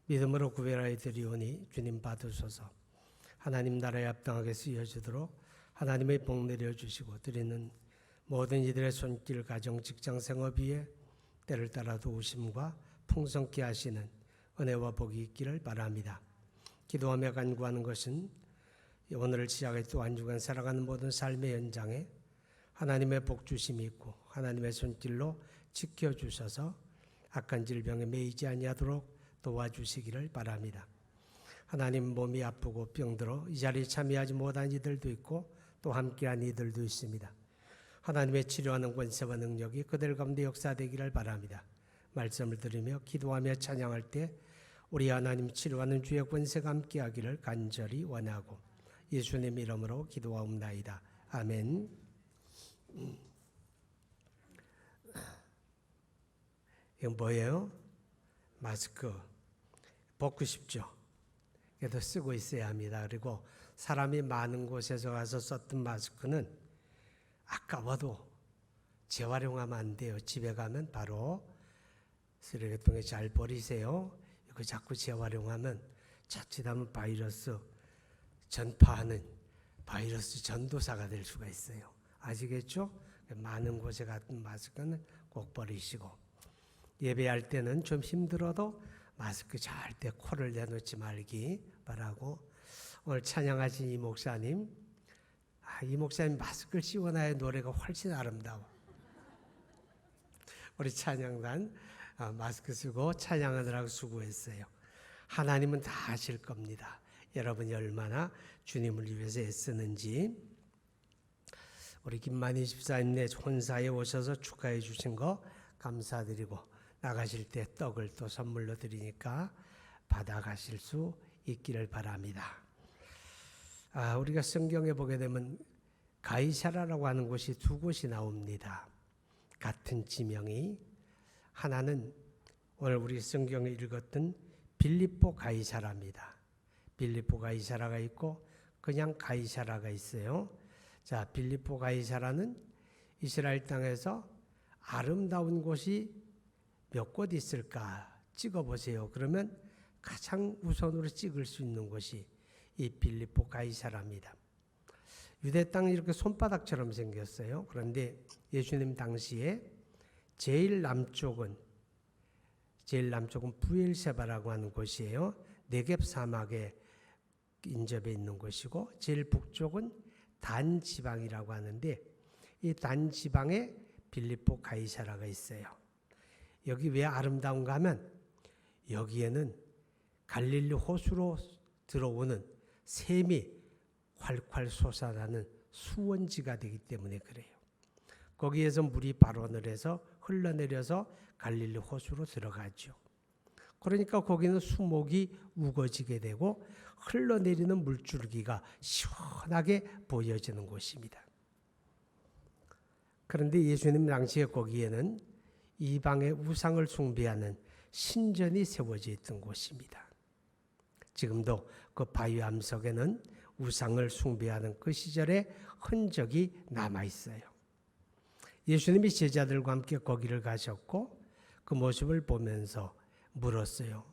믿음으로 구별하여 드리오니 주님 받으소서. 하나님 나라에 합당하게 쓰여지도록 하나님의 복 내려주시고 드리는 모든 이들의 손길, 가정, 직장, 생업 위에 때를 따라 도우심과 풍성케 하시는 은혜와 복이 있기를 바랍니다. 기도하며 간구하는 것은 오늘을 시작해 또 한 주간 살아가는 모든 삶의 현장에 하나님의 복주심이 있고 하나님의 손길로 지켜주셔서 악한 질병에 매이지 아니하도록 도와주시기를 바랍니다. 하나님, 몸이 아프고 병들어 이 자리에 참여하지 못한 이들도 있고 또 함께한 이들도 있습니다. 하나님의 치료하는 권세와 능력이 그들 가운데 역사되기를 바랍니다. 말씀을 들으며 기도하며 찬양할 때 우리 하나님 치료하는 주의 권세가 함께하기를 간절히 원하고 예수님 이름으로 기도하옵나이다. 아멘. 이건 뭐예요? 마스크. 벗고 싶죠? 그래도 쓰고 있어야 합니다. 그리고 사람이 많은 곳에서 가서 썼던 마스크는 아까워도 재활용하면 안 돼요. 집에 가면 바로 쓰레기통에 잘 버리세요. 이거 자꾸 재활용하면 자칫하면 바이러스 전파하는 바이러스 전도사가 될 수가 있어요. 아시겠죠? 많은 곳에 같은 마스크는 꼭 버리시고 예배할 때는 좀 힘들어도 마스크 잘 때 코를 내놓지 말기 바라고 오늘 찬양하신 이 목사님 마스크를 씌워놔야 노래가 훨씬 아름다워. 우리 찬양단 마스크 쓰고 찬양하느라고 수고했어요. 하나님은 다 아실 겁니다. 여러분이 얼마나 주님을 위해서 애쓰는지. 우리 김만희 집사님 혼사에 오셔서 축하해 주신 거 감사드리고 나가실 때 떡을 또 선물로 드리니까 받아가실 수 있기를 바랍니다. 우리가 성경에 보게 되면 가이사라라고 하는 곳이 두 곳이 나옵니다. 같은 지명이. 하나는 오늘 우리 성경에 읽었던 빌립보 가이사라입니다. 빌립보 가이사라가 있고 그냥 가이사라가 있어요. 자, 빌립보 가이사라는 이스라엘 땅에서 아름다운 곳이 몇 곳 있을까 찍어보세요. 그러면 가장 우선으로 찍을 수 있는 곳이 이 빌립보 가이사라입니다. 유대 땅이 이렇게 손바닥처럼 생겼어요. 그런데 예수님 당시에 제일 남쪽은 부엘세바라고 하는 곳이에요. 네겝 사막에 인접해 있는 곳이고 제일 북쪽은 단 지방이라고 하는데 이 단 지방에 빌립보 가이사라가 있어요. 여기 왜 아름다운가 하면 여기에는 갈릴리 호수로 들어오는 샘이 활활 솟아나는 수원지가 되기 때문에 그래요. 거기에서 물이 발원을 해서 흘러내려서 갈릴리 호수로 들어가죠. 그러니까 거기는 수목이 우거지게 되고 흘러내리는 물줄기가 시원하게 보여지는 곳입니다. 그런데 예수님 당시에 거기에는 이방의 우상을 숭배하는 신전이 세워져 있던 곳입니다. 지금도 그 바위암 속에는 우상을 숭배하는 그 시절의 흔적이 남아있어요. 예수님이 제자들과 함께 거기를 가셨고 그 모습을 보면서 물었어요.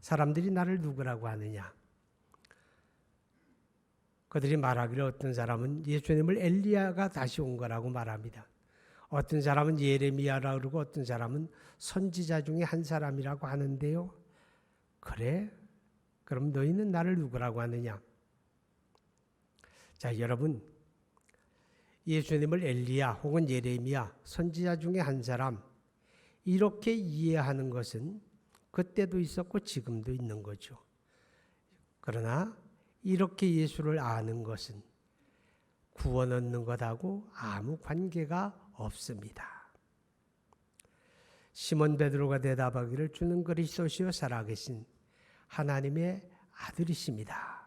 사람들이 나를 누구라고 하느냐? 그들이 말하기를 어떤 사람은 예수님을 엘리야가 다시 온 거라고 말합니다. 어떤 사람은 예레미야라고 그러고 어떤 사람은 선지자 중에 한 사람이라고 하는데요. 그래? 그럼 너희는 나를 누구라고 하느냐? 자, 여러분, 예수님을 엘리야 혹은 예레미야 선지자 중에 한 사람 이렇게 이해하는 것은 그때도 있었고 지금도 있는 거죠. 그러나 이렇게 예수를 아는 것은 구원 얻는 것하고 아무 관계가 없습니다. 시몬 베드로가 대답하기를 주는 그리스도시요 살아계신 하나님의 아들이십니다.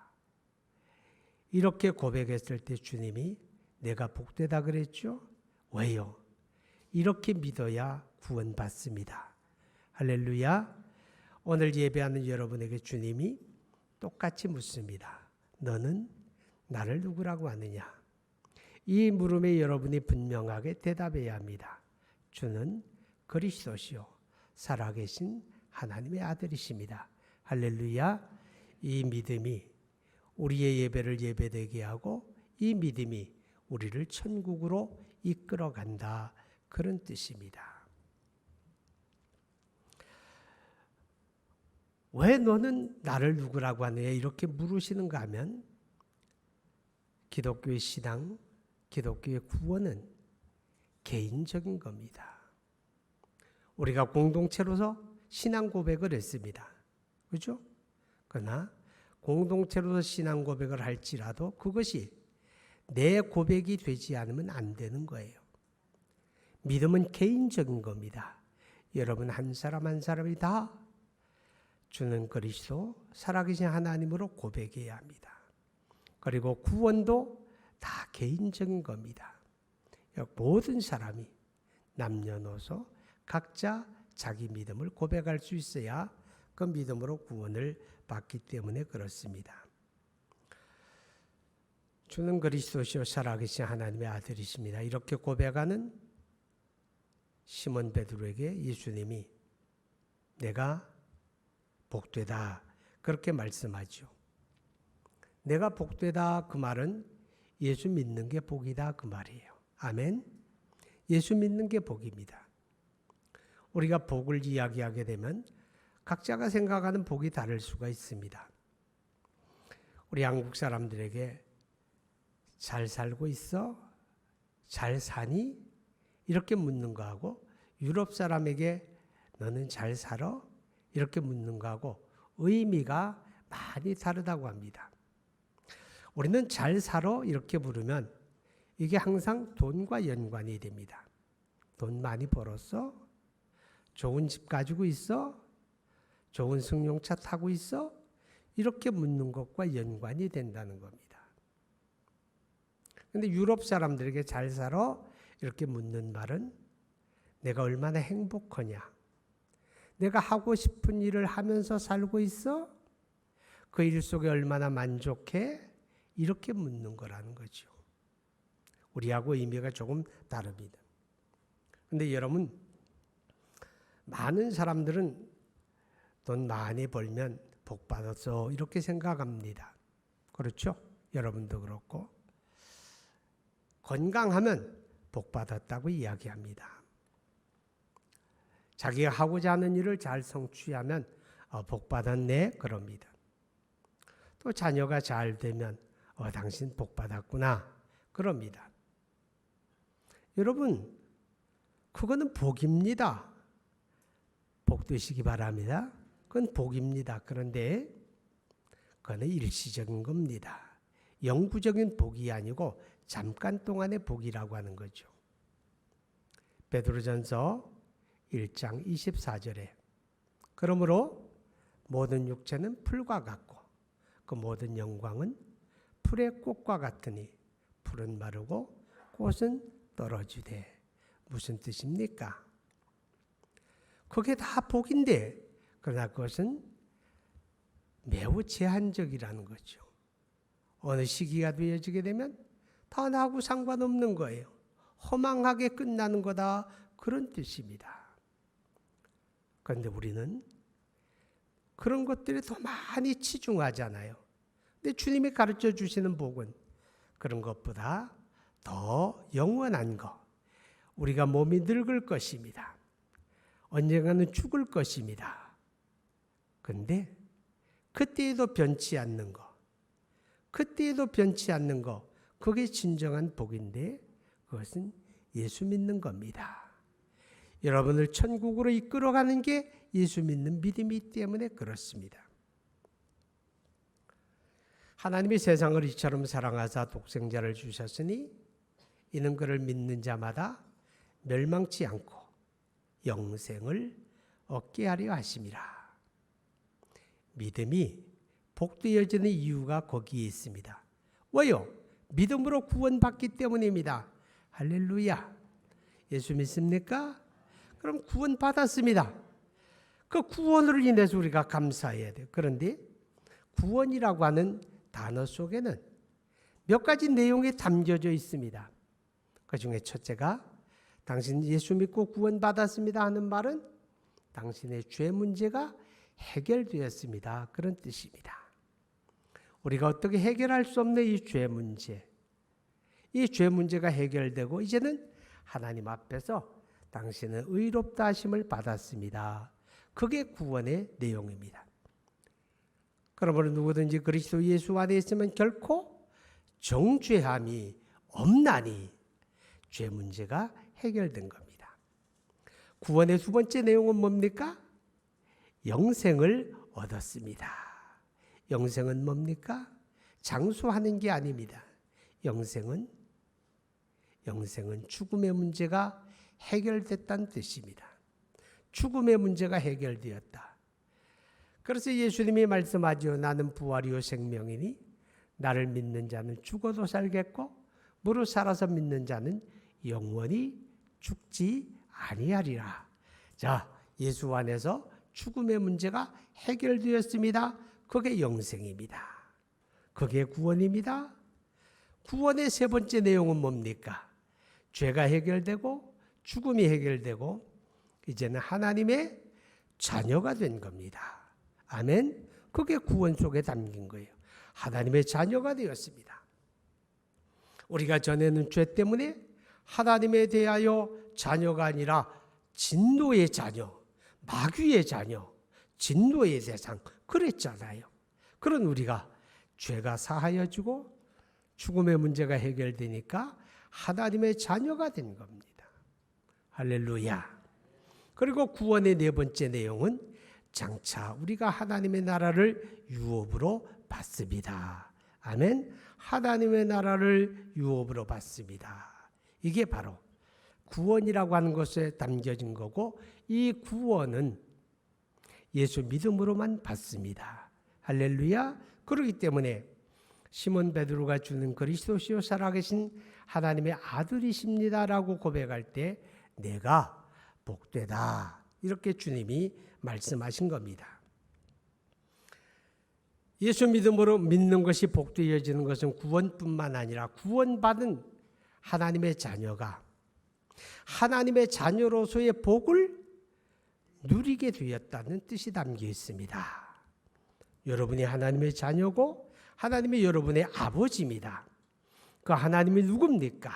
이렇게 고백했을 때 주님이 내가 복되다 그랬죠? 왜요? 이렇게 믿어야 구원받습니다. 할렐루야. 오늘 예배하는 여러분에게 주님이 똑같이 묻습니다. 너는 나를 누구라고 하느냐? 이 물음에 여러분이 분명하게 대답해야 합니다. 주는 그리스도시요 살아계신 하나님의 아들이십니다. 할렐루야. 이 믿음이 우리의 예배를 예배되게 하고 이 믿음이 우리를 천국으로 이끌어간다. 그런 뜻입니다. 왜 너는 나를 누구라고 하느냐 이렇게 물으시는가 하면 기독교의 신앙, 기독교의 구원은 개인적인 겁니다. 우리가 공동체로서 신앙 고백을 했습니다. 그렇죠? 그러나 공동체로서 신앙 고백을 할지라도 그것이 내 고백이 되지 않으면 안 되는 거예요. 믿음은 개인적인 겁니다. 여러분 한 사람 한 사람이 다 주는 그리스도 살아계신 하나님으로 고백해야 합니다. 그리고 구원도 다 개인적인 겁니다. 모든 사람이 남녀노소 각자 자기 믿음을 고백할 수 있어야 그 믿음으로 구원을 받기 때문에 그렇습니다. 주는 그리스도시요 살아계신 하나님의 아들이십니다. 이렇게 고백하는 시몬 베드로에게 예수님이 내가 복되다 그렇게 말씀하죠. 내가 복되다 그 말은 예수 믿는 게 복이다 그 말이에요. 아멘. 예수 믿는 게 복입니다. 우리가 복을 이야기하게 되면 각자가 생각하는 복이 다를 수가 있습니다. 우리 한국 사람들에게 잘 살고 있어? 잘 사니? 이렇게 묻는 거하고 유럽 사람에게 너는 잘 살아? 이렇게 묻는 거하고 의미가 많이 다르다고 합니다. 우리는 잘 살아? 이렇게 부르면 이게 항상 돈과 연관이 됩니다. 돈 많이 벌었어? 좋은 집 가지고 있어? 좋은 승용차 타고 있어? 이렇게 묻는 것과 연관이 된다는 겁니다. 그런데 유럽 사람들에게 잘 살아? 이렇게 묻는 말은 내가 얼마나 행복하냐? 내가 하고 싶은 일을 하면서 살고 있어? 그 일 속에 얼마나 만족해? 이렇게 묻는 거라는 거죠. 우리하고 의미가 조금 다릅니다. 그런데 여러분, 많은 사람들은 돈 많이 벌면 복 받았어 이렇게 생각합니다. 그렇죠? 여러분도 그렇고 건강하면 복 받았다고 이야기합니다. 자기가 하고자 하는 일을 잘 성취하면 복 받았네 그럽니다. 또 자녀가 잘 되면 당신 복 받았구나 그럽니다. 여러분 그거는 복입니다. 복 되시기 바랍니다. 그건 복입니다. 그런데 그거는 일시적인 겁니다. 영구적인 복이 아니고 잠깐 동안의 복이라고 하는 거죠. 베드로전서 1장 24절에 그러므로 모든 육체는 풀과 같고 그 모든 영광은 풀의 꽃과 같으니 풀은 마르고 꽃은 떨어지되 무슨 뜻입니까? 그게 다 복인데 그러나 그것은 매우 제한적이라는 거죠. 어느 시기가 되어지게 되면 다 나하고 상관없는 거예요. 허망하게 끝나는 거다 그런 뜻입니다. 그런데 우리는 그런 것들에 더 많이 치중하잖아요. 근데 주님이 가르쳐 주시는 복은 그런 것보다 더 영원한 것. 우리가 몸이 늙을 것입니다. 언젠가는 죽을 것입니다. 그런데 그때에도 변치 않는 것. 그때에도 변치 않는 것. 그게 진정한 복인데 그것은 예수 믿는 겁니다. 여러분을 천국으로 이끌어가는 게 예수 믿는 믿음이기 때문에 그렇습니다. 하나님이 세상을 이처럼 사랑하사 독생자를 주셨으니 이는 그를 믿는 자마다 멸망치 않고 영생을 얻게 하려 하심이라. 믿음이 복되어지는 이유가 거기에 있습니다. 왜요? 믿음으로 구원받기 때문입니다. 할렐루야. 예수 믿습니까? 그럼 구원받았습니다. 그 구원으로 인해서 우리가 감사해야 돼요. 그런데 구원이라고 하는 단어 속에는 몇 가지 내용이 담겨져 있습니다. 그 중에 첫째가 당신 예수 믿고 구원받았습니다 하는 말은 당신의 죄 문제가 해결되었습니다. 그런 뜻입니다. 우리가 어떻게 해결할 수 없는 이 죄 문제, 이 죄 문제가 해결되고 이제는 하나님 앞에서 당신은 의롭다 하심을 받았습니다. 그게 구원의 내용입니다. 그러므로 누구든지 그리스도 예수 안에 있으면 결코 정죄함이 없나니 죄 문제가 해결된 겁니다. 구원의 두 번째 내용은 뭡니까? 영생을 얻었습니다. 영생은 뭡니까? 장수하는 게 아닙니다. 영생은 죽음의 문제가 해결됐다는 뜻입니다. 죽음의 문제가 해결되었다. 그래서 예수님이 말씀하죠. 나는 부활이요 생명이니 나를 믿는 자는 죽어도 살겠고 무릇 살아서 믿는 자는 영원히 죽지 아니하리라. 자, 예수 안에서 죽음의 문제가 해결되었습니다. 그게 영생입니다. 그게 구원입니다. 구원의 세 번째 내용은 뭡니까? 죄가 해결되고 죽음이 해결되고 이제는 하나님의 자녀가 된 겁니다. 아멘. 그게 구원 속에 담긴 거예요. 하나님의 자녀가 되었습니다. 우리가 전에는 죄 때문에 하나님에 대하여 자녀가 아니라 진노의 자녀, 마귀의 자녀, 진노의 대상 그랬잖아요. 그런 우리가 죄가 사하여지고 죽음의 문제가 해결되니까 하나님의 자녀가 된 겁니다. 할렐루야. 그리고 구원의 네 번째 내용은 장차 우리가 하나님의 나라를 유업으로 받습니다. 아멘. 하나님의 나라를 유업으로 받습니다. 이게 바로 구원이라고 하는 것에 담겨진 거고 이 구원은 예수 믿음으로만 받습니다. 할렐루야. 그렇기 때문에 시몬 베드로가 주는 그리스도시요 살아계신 하나님의 아들이십니다라고 고백할 때 내가 복되다 이렇게 주님이 말씀하신 겁니다. 예수 믿음으로 믿는 것이 복되어지는 것은 구원뿐만 아니라 구원받은 하나님의 자녀가 하나님의 자녀로서의 복을 누리게 되었다는 뜻이 담겨 있습니다. 여러분이 하나님의 자녀고 하나님이 여러분의 아버지입니다. 그 하나님이 누굽니까?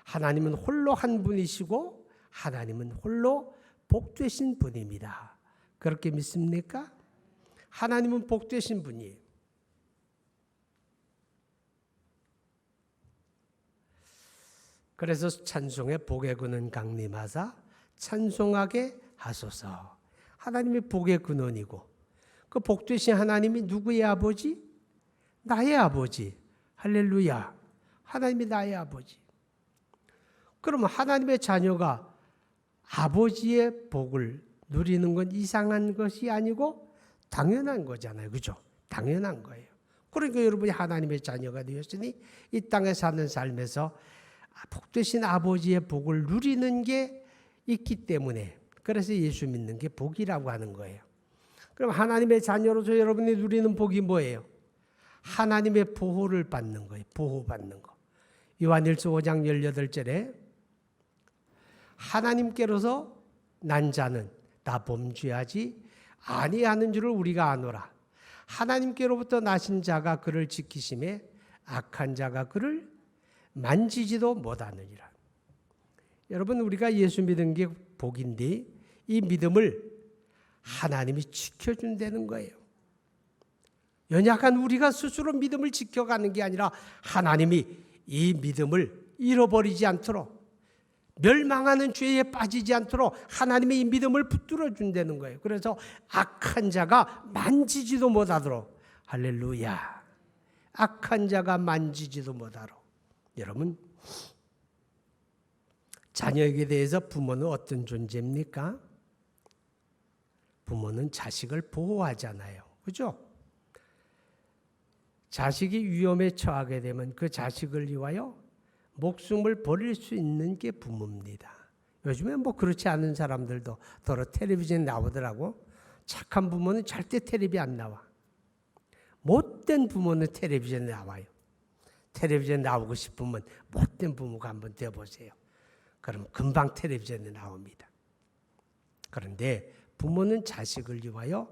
하나님은 홀로 한 분이시고 하나님은 홀로 복되신 분입니다. 그렇게 믿습니까? 하나님은 복되신 분이에요. 그래서 찬송에 복의 근원 강림하사 찬송하게 하소서. 하나님이 복의 근원이고 그 복되신 하나님이 누구의 아버지? 나의 아버지. 할렐루야. 하나님이 나의 아버지. 그러면 하나님의 자녀가 아버지의 복을 누리는 건 이상한 것이 아니고 당연한 거잖아요. 그죠? 당연한 거예요. 그러니까 여러분이 하나님의 자녀가 되었으니 이 땅에 사는 삶에서 복되신 아버지의 복을 누리는 게 있기 때문에 그래서 예수 믿는 게 복이라고 하는 거예요. 그럼 하나님의 자녀로서 여러분이 누리는 복이 뭐예요? 하나님의 보호를 받는 거예요. 보호받는 거. 요한일서 5장 18절에 하나님께로서 난 자는 다 범죄하지 아니하는 줄을 우리가 아노라. 하나님께로부터 나신 자가 그를 지키심에 악한 자가 그를 만지지도 못하느니라. 여러분 우리가 예수 믿은 게 복인데 이 믿음을 하나님이 지켜준다는 거예요. 연약한 우리가 스스로 믿음을 지켜가는 게 아니라 하나님이 이 믿음을 잃어버리지 않도록 멸망하는 죄에 빠지지 않도록 하나님의 이 믿음을 붙들어 준다는 거예요. 그래서 악한 자가 만지지도 못하도록 할렐루야. 악한 자가 만지지도 못하도록. 여러분 자녀에게 대해서 부모는 어떤 존재입니까? 부모는 자식을 보호하잖아요. 그렇죠? 자식이 위험에 처하게 되면 그 자식을 위하여 목숨을 버릴 수 있는 게 부모입니다. 요즘에 뭐 그렇지 않은 사람들도 더러 텔레비전에 나오더라고. 착한 부모는 절대 텔레비 안 나와. 못된 부모는 텔레비전에 나와요. 텔레비전에 나오고 싶으면 못된 부모가 한번 되어보세요. 그럼 금방 텔레비전에 나옵니다. 그런데 부모는 자식을 위하여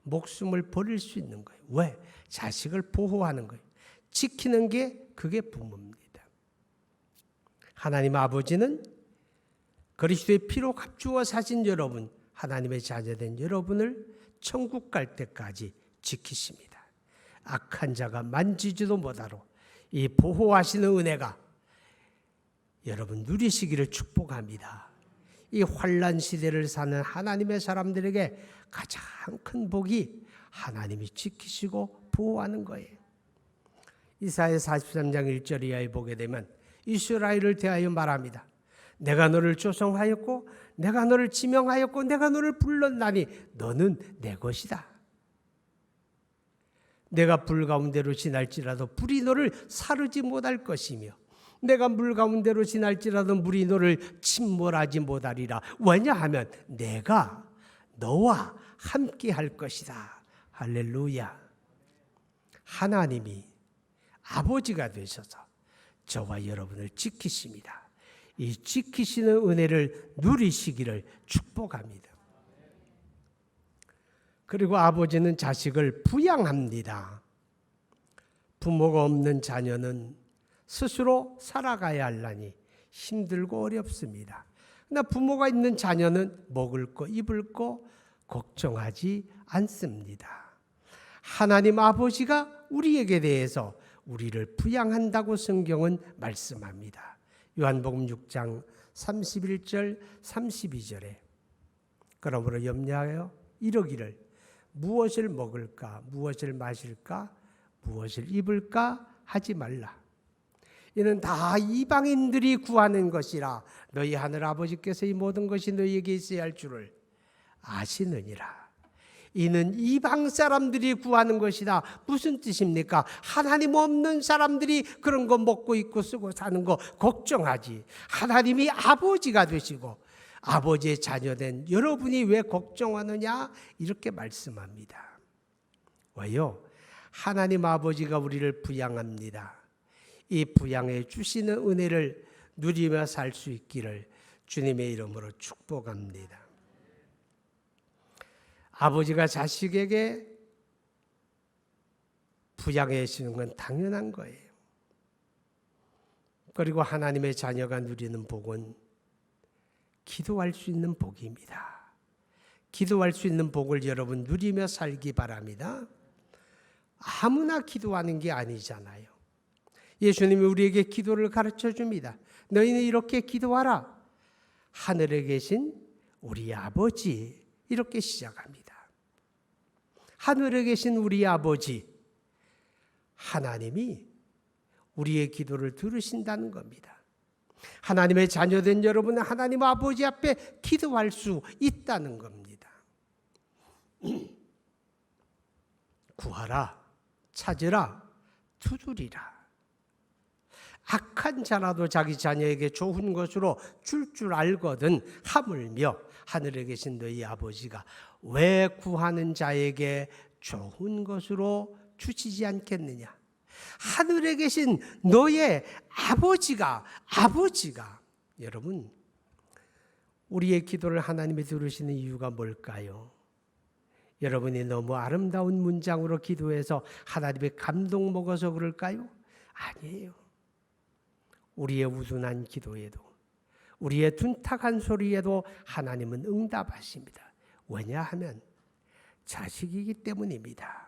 목숨을 버릴 수 있는 거예요. 왜? 자식을 보호하는 거예요. 지키는 게 그게 부모입니다. 하나님 아버지는 그리스도의 피로 값주어 사신 여러분, 하나님의 자녀된 여러분을 천국 갈 때까지 지키십니다. 악한 자가 만지지도 못하도록 이 보호하시는 은혜가 여러분 누리시기를 축복합니다. 이 환난 시대를 사는 하나님의 사람들에게 가장 큰 복이 하나님이 지키시고 보호하는 거예요. 이사야 43장 1절 이하에 보게 되면 이스라엘을 대하여 말합니다. 내가 너를 조성하였고 내가 너를 지명하였고 내가 너를 불렀나니 너는 내 것이다. 내가 불 가운데로 지날지라도 불이 너를 사르지 못할 것이며 내가 물 가운데로 지날지라도 물이 너를 침몰하지 못하리라. 왜냐하면 내가 너와 함께 할 것이다. 할렐루야. 하나님이 아버지가 되셔서 저와 여러분을 지키십니다. 이 지키시는 은혜를 누리시기를 축복합니다. 그리고 아버지는 자식을 부양합니다. 부모가 없는 자녀는 스스로 살아가야 하려니 힘들고 어렵습니다. 그러나 부모가 있는 자녀는 먹을 거 입을 거 걱정하지 않습니다. 하나님 아버지가 우리에게 대해서 우리를 부양한다고 성경은 말씀합니다. 요한복음 6장 31절 32절에 그러므로 염려하여 이러기를 무엇을 먹을까 무엇을 마실까 무엇을 입을까 하지 말라. 이는 다 이방인들이 구하는 것이라 너희 하늘 아버지께서 이 모든 것이 너희에게 있어야 할 줄을 아시느니라. 이는 이방 사람들이 구하는 것이다. 무슨 뜻입니까? 하나님 없는 사람들이 그런 거 먹고 입고 쓰고 사는 거 걱정하지. 하나님이 아버지가 되시고 아버지의 자녀된 여러분이 왜 걱정하느냐? 이렇게 말씀합니다. 왜요? 하나님 아버지가 우리를 부양합니다. 이 부양해 주시는 은혜를 누리며 살 수 있기를 주님의 이름으로 축복합니다. 아버지가 자식에게 부양해 주시는 건 당연한 거예요. 그리고 하나님의 자녀가 누리는 복은 기도할 수 있는 복입니다. 기도할 수 있는 복을 여러분 누리며 살기 바랍니다. 아무나 기도하는 게 아니잖아요. 예수님이 우리에게 기도를 가르쳐 줍니다. 너희는 이렇게 기도하라. 하늘에 계신 우리 아버지, 이렇게 시작합니다. 하늘에 계신 우리 아버지, 하나님이 우리의 기도를 들으신다는 겁니다. 하나님의 자녀된 여러분은 하나님 아버지 앞에 기도할 수 있다는 겁니다. 구하라, 찾으라, 두드리라. 악한 자라도 자기 자녀에게 좋은 것으로 줄 알거든 하물며 하늘에 계신 너희 아버지가 왜 구하는 자에게 좋은 것으로 주시지 않겠느냐. 하늘에 계신 너의 아버지가 여러분 우리의 기도를 하나님이 들으시는 이유가 뭘까요? 여러분이 너무 아름다운 문장으로 기도해서 하나님의 감동 먹어서 그럴까요? 아니에요. 우리의 우둔한 기도에도 우리의 둔탁한 소리에도 하나님은 응답하십니다. 왜냐하면 자식이기 때문입니다.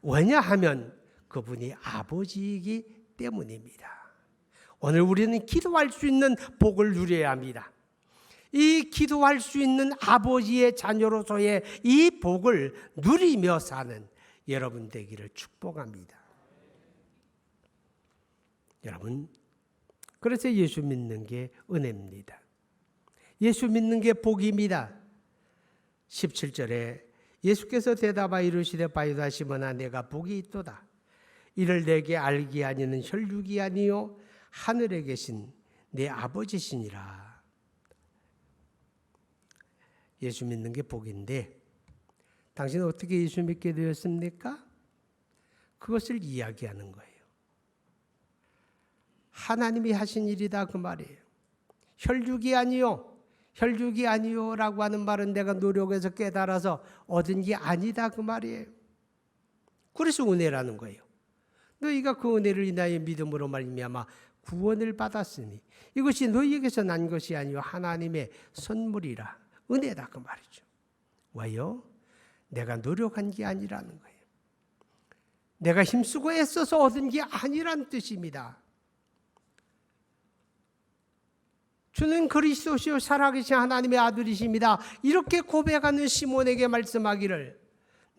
왜냐하면 그분이 아버지이기 때문입니다. 오늘 우리는 기도할 수 있는 복을 누려야 합니다. 이 기도할 수 있는 아버지의 자녀로서의 이 복을 누리며 사는 여러분 되기를 축복합니다. 여러분, 그래서 예수 믿는 게 은혜입니다. 예수 믿는 게 복입니다. 17절에 예수께서 대답하여 이르시되 바요다 시몬아 내가 복이 있도다. 이를 내게 알게 하니는 혈육이 아니요 하늘에 계신 내 아버지시니라. 예수 믿는 게 복인데 당신은 어떻게 예수 믿게 되었습니까? 그것을 이야기하는 거예요. 하나님이 하신 일이다 그 말이에요. 혈육이 아니요 혈육이 아니요라고 하는 말은 내가 노력해서 깨달아서 얻은 게 아니다 그 말이에요. 그래서 은혜라는 거예요. 너희가 그 은혜를 인하여 믿음으로 말미암아 구원을 받았으니 이것이 너희에게서 난 것이 아니요 하나님의 선물이라. 은혜다 그 말이죠. 왜요? 내가 노력한 게 아니라는 거예요. 내가 힘쓰고 애써서 얻은 게 아니란 뜻입니다. 주는 그리스도시요 살아계신 하나님의 아들이십니다. 이렇게 고백하는 시몬에게 말씀하기를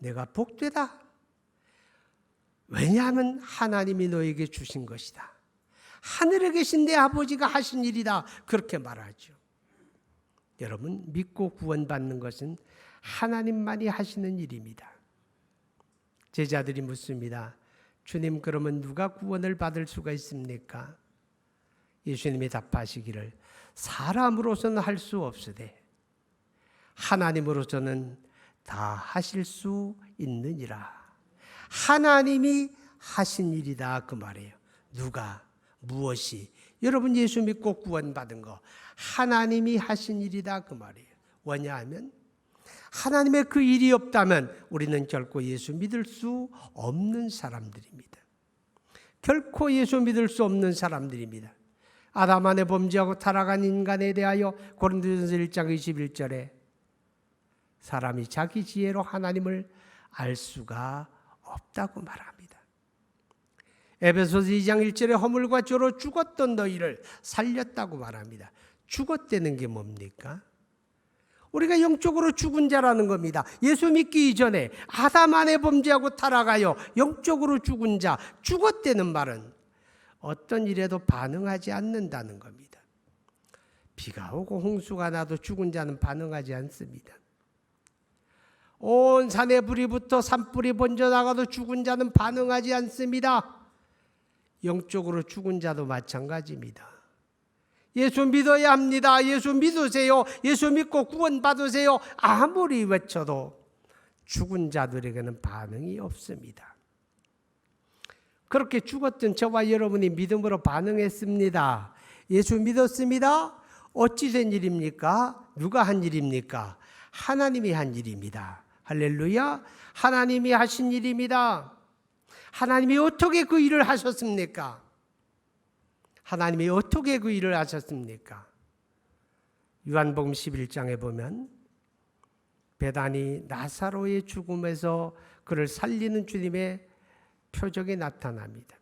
내가 복되다. 왜냐하면 하나님이 너에게 주신 것이다. 하늘에 계신 내 아버지가 하신 일이다. 그렇게 말하죠. 여러분, 믿고 구원받는 것은 하나님만이 하시는 일입니다. 제자들이 묻습니다. 주님, 그러면 누가 구원을 받을 수가 있습니까? 예수님이 답하시기를 사람으로서는 할 수 없으되 하나님으로서는 다 하실 수 있느니라. 하나님이 하신 일이다 그 말이에요. 누가 무엇이 여러분 예수 믿고 구원받은 거 하나님이 하신 일이다 그 말이에요. 왜냐하면 하나님의 그 일이 없다면 우리는 결코 예수 믿을 수 없는 사람들입니다. 결코 예수 믿을 수 없는 사람들입니다. 아담 안에 범죄하고 타락한 인간에 대하여 고린도전서 1장 21절에 사람이 자기 지혜로 하나님을 알 수가 없다고 말합니다. 에베소서 2장 1절에 허물과 죄로 죽었던 너희를 살렸다고 말합니다. 죽었다는 게 뭡니까? 우리가 영적으로 죽은 자라는 겁니다. 예수 믿기 이전에 아담 안에 범죄하고 타락하여 영적으로 죽은 자, 죽었다는 말은 어떤 일에도 반응하지 않는다는 겁니다. 비가 오고 홍수가 나도 죽은 자는 반응하지 않습니다. 온 산에 불이 붙어 산불이 번져나가도 죽은 자는 반응하지 않습니다. 영적으로 죽은 자도 마찬가지입니다. 예수 믿어야 합니다. 예수 믿으세요. 예수 믿고 구원 받으세요. 아무리 외쳐도 죽은 자들에게는 반응이 없습니다. 그렇게 죽었던 저와 여러분이 믿음으로 반응했습니다. 예수 믿었습니다. 어찌 된 일입니까? 누가 한 일입니까? 하나님이 한 일입니다. 할렐루야. 하나님이 하신 일입니다. 하나님이 어떻게 그 일을 하셨습니까? 하나님이 어떻게 그 일을 하셨습니까? 요한복음 11장에 보면 베다니 나사로의 죽음에서 그를 살리는 주님의 표적이 나타납니다.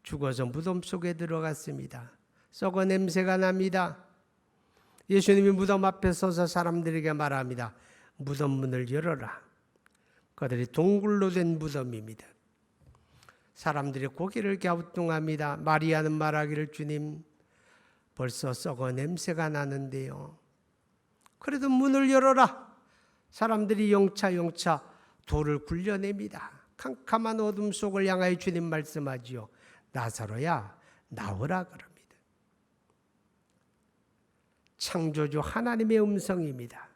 죽어서 무덤 속에 들어갔습니다. 썩어 냄새가 납니다. 예수님이 무덤 앞에 서서 사람들에게 말합니다. 무덤 문을 열어라. 그들이 동굴로 된 무덤입니다. 사람들이 고개를 갸우뚱합니다. 마리아는 말하기를 주님 벌써 썩어 냄새가 나는데요. 그래도 문을 열어라. 사람들이 영차 돌을 굴려냅니다. 캄캄한 어둠 속을 향하여 주님 말씀하지요. 나사로야 나오라 그럽니다. 창조주 하나님의 음성입니다.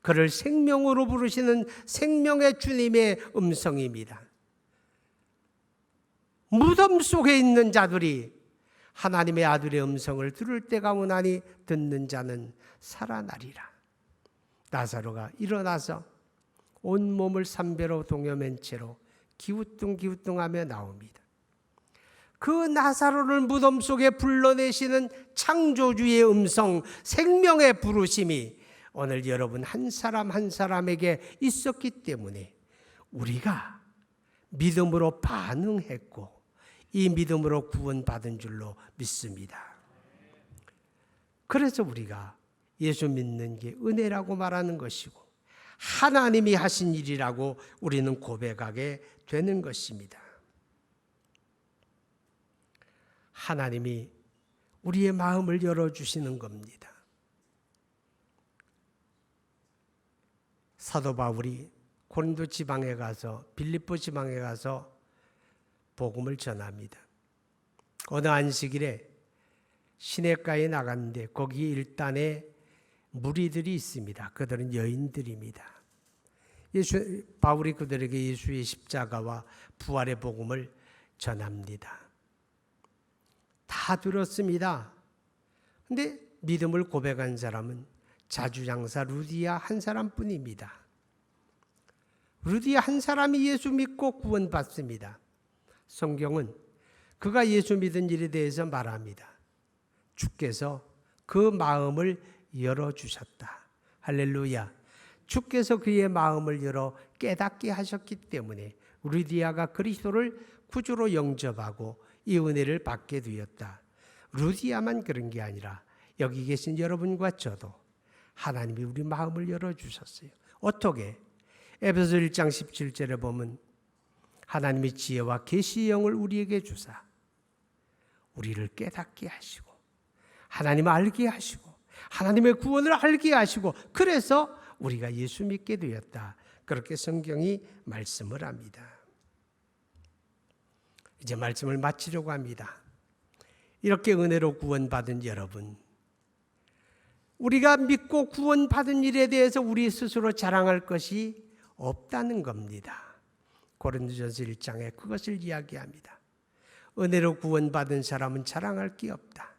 그를 생명으로 부르시는 생명의 주님의 음성입니다. 무덤 속에 있는 자들이 하나님의 아들의 음성을 들을 때가 오나니 듣는 자는 살아나리라. 나사로가 일어나서 온몸을 삼배로 동여맨 채로 기우뚱기우뚱하며 나옵니다. 그 나사로를 무덤 속에 불러내시는 창조주의 음성, 생명의 부르심이 오늘 여러분 한 사람 한 사람에게 있었기 때문에 우리가 믿음으로 반응했고 이 믿음으로 구원받은 줄로 믿습니다. 그래서 우리가 예수 믿는 게 은혜라고 말하는 것이고 하나님이 하신 일이라고 우리는 고백하게 되는 것입니다. 하나님이 우리의 마음을 열어주시는 겁니다. 사도 바울이 고린도 지방에 가서 빌립보 지방에 가서 복음을 전합니다. 어느 안식일에 시내가에 나갔는데 거기 일단에 무리들이 있습니다. 그들은 여인들입니다. 바울이 그들에게 예수의 십자가와 부활의 복음을 전합니다. 다 들었습니다. 근데 믿음을 고백한 사람은 자주장사 루디아 한 사람뿐입니다. 루디아 한 사람이 예수 믿고 구원받습니다. 성경은 그가 예수 믿은 일에 대해서 말합니다. 주께서 그 마음을 열어주셨다. 할렐루야. 주께서 그의 마음을 열어 깨닫게 하셨기 때문에 루디아가 그리스도를 구주로 영접하고 이 은혜를 받게 되었다. 루디아만 그런 게 아니라 여기 계신 여러분과 저도 하나님이 우리 마음을 열어주셨어요. 어떻게? 에베소 1장 17절에 보면 하나님의 지혜와 계시의 영을 우리에게 주사 우리를 깨닫게 하시고 하나님을 알게 하시고 하나님의 구원을 알게 하시고 그래서 우리가 예수 믿게 되었다. 그렇게 성경이 말씀을 합니다. 이제 말씀을 마치려고 합니다. 이렇게 은혜로 구원받은 여러분, 우리가 믿고 구원받은 일에 대해서 우리 스스로 자랑할 것이 없다는 겁니다. 고린도전서 1장에 그것을 이야기합니다. 은혜로 구원받은 사람은 자랑할 게 없다.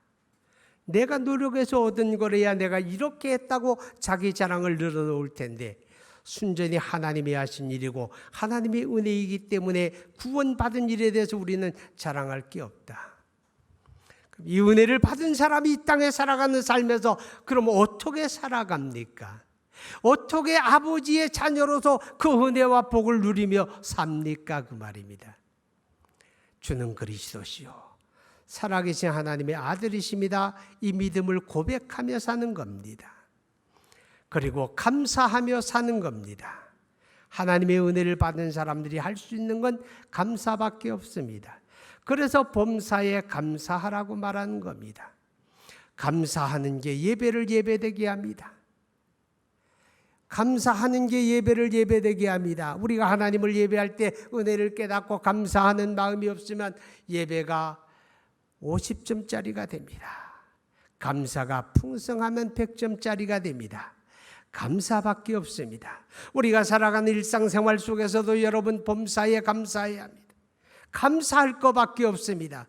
내가 노력해서 얻은 거래야 내가 이렇게 했다고 자기 자랑을 늘어놓을 텐데 순전히 하나님이 하신 일이고 하나님의 은혜이기 때문에 구원받은 일에 대해서 우리는 자랑할 게 없다. 이 은혜를 받은 사람이 이 땅에 살아가는 삶에서 그럼 어떻게 살아갑니까? 어떻게 아버지의 자녀로서 그 은혜와 복을 누리며 삽니까? 그 말입니다. 주는 그리스도시요 살아계신 하나님의 아들이십니다. 이 믿음을 고백하며 사는 겁니다. 그리고 감사하며 사는 겁니다. 하나님의 은혜를 받은 사람들이 할 수 있는 건 감사밖에 없습니다. 그래서 범사에 감사하라고 말하는 겁니다. 감사하는 게 예배를 예배되게 합니다. 감사하는 게 예배를 예배되게 합니다. 우리가 하나님을 예배할 때 은혜를 깨닫고 감사하는 마음이 없으면 예배가 50점짜리가 됩니다. 감사가 풍성하면 100점짜리가 됩니다. 감사밖에 없습니다. 우리가 살아가는 일상생활 속에서도 여러분 범사에 감사해야 합니다. 감사할 것밖에 없습니다.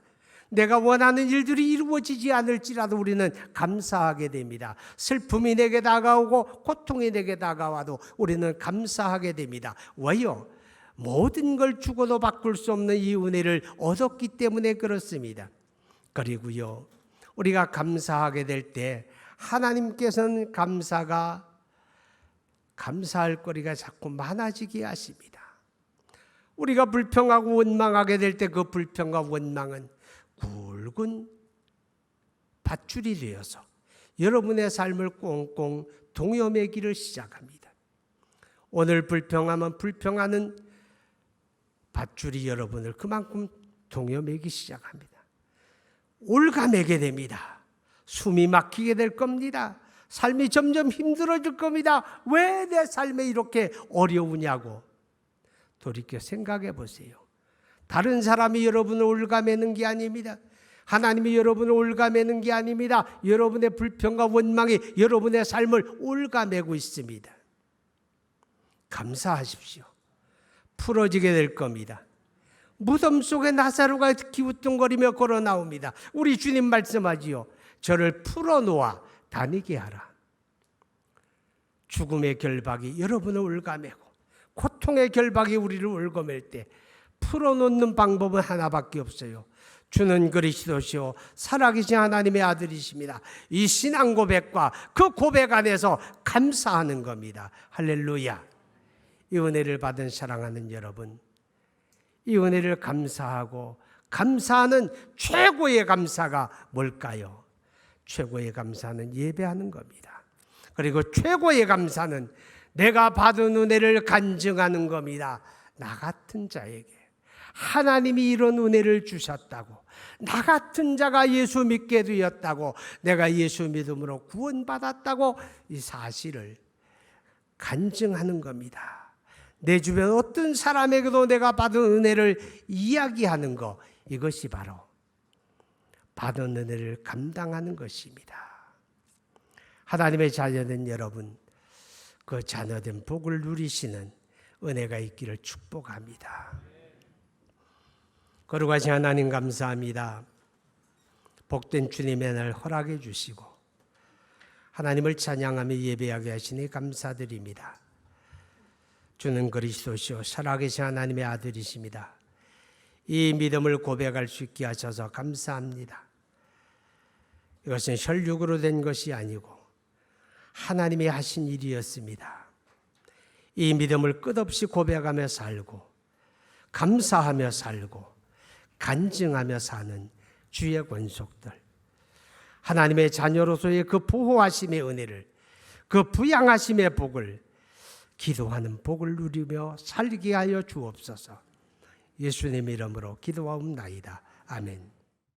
내가 원하는 일들이 이루어지지 않을지라도 우리는 감사하게 됩니다. 슬픔이 내게 다가오고 고통이 내게 다가와도 우리는 감사하게 됩니다. 왜요? 모든 걸 주고도 바꿀 수 없는 이 은혜를 얻었기 때문에 그렇습니다. 그리고요, 우리가 감사하게 될 때 하나님께서는 감사할 거리가 자꾸 많아지게 하십니다. 우리가 불평하고 원망하게 될 때 그 불평과 원망은 굵은 밧줄이 되어서 여러분의 삶을 꽁꽁 동여매기를 시작합니다. 오늘 불평하면 불평하는 밧줄이 여러분을 그만큼 동여매기 시작합니다. 올가매게 됩니다. 숨이 막히게 될 겁니다. 삶이 점점 힘들어질 겁니다. 왜 내 삶에 이렇게 어려우냐고 돌이켜 생각해 보세요. 다른 사람이 여러분을 올가매는 게 아닙니다. 하나님이 여러분을 올가매는 게 아닙니다. 여러분의 불평과 원망이 여러분의 삶을 올가매고 있습니다. 감사하십시오. 풀어지게 될 겁니다. 무덤 속에 나사로가 기우뚱거리며 걸어 나옵니다. 우리 주님 말씀하지요. 저를 풀어놓아 다니게 하라. 죽음의 결박이 여러분을 올가매고 고통의 결박이 우리를 올가맬 때 풀어놓는 방법은 하나밖에 없어요. 주는 그리스도시요 살아계신 하나님의 아들이십니다. 이 신앙 고백과 그 고백 안에서 감사하는 겁니다. 할렐루야. 이 은혜를 받은 사랑하는 여러분, 이 은혜를 감사하고 감사하는 최고의 감사가 뭘까요? 최고의 감사는 예배하는 겁니다. 그리고 최고의 감사는 내가 받은 은혜를 간증하는 겁니다. 나 같은 자에게 하나님이 이런 은혜를 주셨다고, 나 같은 자가 예수 믿게 되었다고, 내가 예수 믿음으로 구원받았다고 이 사실을 간증하는 겁니다. 내 주변 어떤 사람에게도 내가 받은 은혜를 이야기하는 것, 이것이 바로 받은 은혜를 감당하는 것입니다. 하나님의 자녀된 여러분, 그 자녀된 복을 누리시는 은혜가 있기를 축복합니다. 거룩하신 하나님 감사합니다. 복된 주님의 날 허락해 주시고 하나님을 찬양하며 예배하게 하시니 감사드립니다. 주는 그리스도시요 살아계신 하나님의 아들이십니다. 이 믿음을 고백할 수 있게 하셔서 감사합니다. 이것은 혈육으로 된 것이 아니고 하나님이 하신 일이었습니다. 이 믿음을 끝없이 고백하며 살고 감사하며 살고 간증하며 사는 주의 권속들, 하나님의 자녀로서의 그 보호하심의 은혜를, 그 부양하심의 복을, 기도하는 복을 누리며 살게 하여 주옵소서. 예수님 이름으로 기도하옵나이다. 아멘.